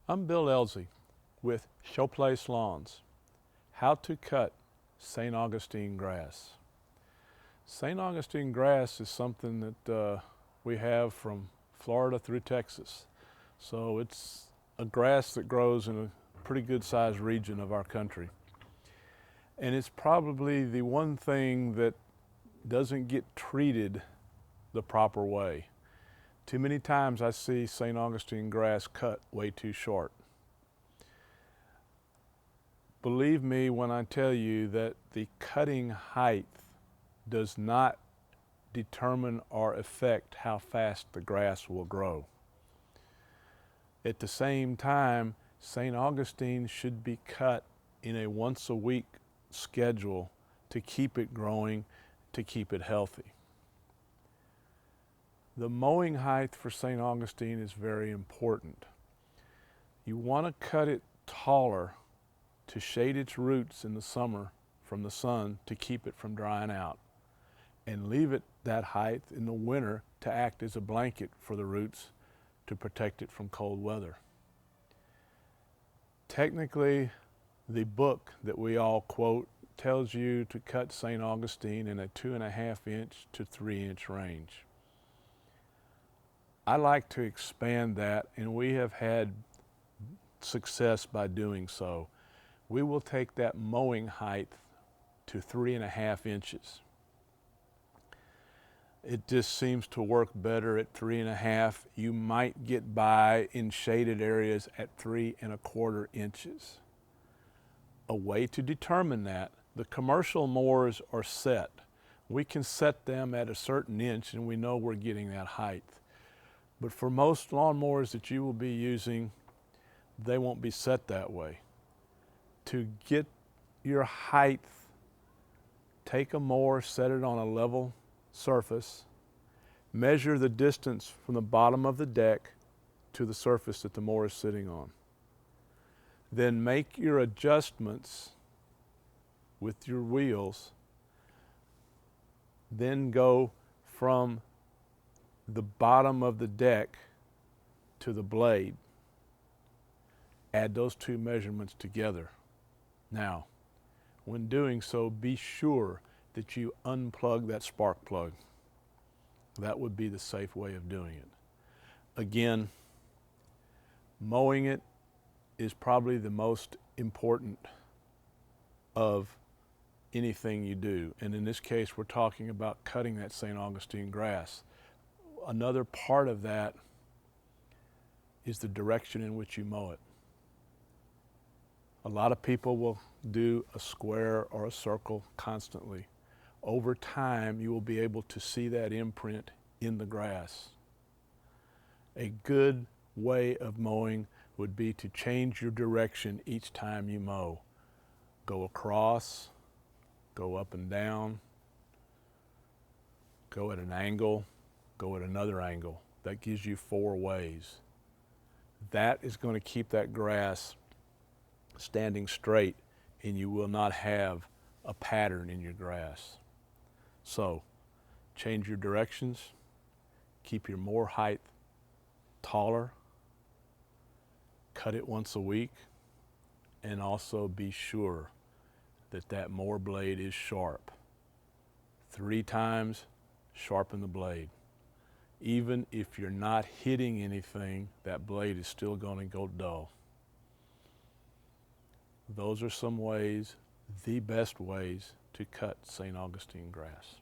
I'm Bill Elsie with Showplace Lawns. How to cut St. Augustine grass. St. Augustine grass is something that we have from Florida through Texas. So it's a grass that grows in a pretty good sized region of our country. And it's probably the one thing that doesn't get treated the proper way. Too many times I see St. Augustine grass cut way too short. Believe me when I tell you that the cutting height does not determine or affect how fast the grass will grow. At the same time, St. Augustine should be cut in a once a week schedule to keep it growing, to keep it healthy. The mowing height for St. Augustine is very important. You want to cut it taller to shade its roots in the summer from the sun to keep it from drying out, and leave it that height in the winter to act as a blanket for the roots to protect it from cold weather. Technically, the book that we all quote tells you to cut St. Augustine in a 2.5 inch to 3 inch range. I like to expand that, and we have had success by doing so. We will take that mowing height to 3.5 inches. It just seems to work better at 3.5. You might get by in shaded areas at 3.25 inches. A way to determine that, the commercial mowers are set. We can set them at a certain inch and we know we're getting that height. But for most lawn mowers that you will be using, they won't be set that way. To get your height, take a mower, set it on a level surface, measure the distance from the bottom of the deck to the surface that the mower is sitting on. Then make your adjustments with your wheels. Then go from the bottom of the deck to the blade. Add those two measurements together. Now, when doing so, be sure that you unplug that spark plug. That would be the safe way of doing it. Again, mowing it is probably the most important of anything you do. And in this case, we're talking about cutting that St. Augustine grass. Another part of that is the direction in which you mow it. A lot of people will do a square or a circle constantly. Over time, you will be able to see that imprint in the grass. A good way of mowing would be to change your direction each time you mow. Go across, go up and down, go at an angle, go at another angle. That gives you 4 ways. That is going to keep that grass standing straight, and you will not have a pattern in your grass. So, change your directions, keep your mower height taller, cut it once a week, and also be sure that that mower blade is sharp. 3 times, sharpen the blade. Even if you're not hitting anything, that blade is still going to go dull. Those are some ways, the best ways, to cut St. Augustine grass.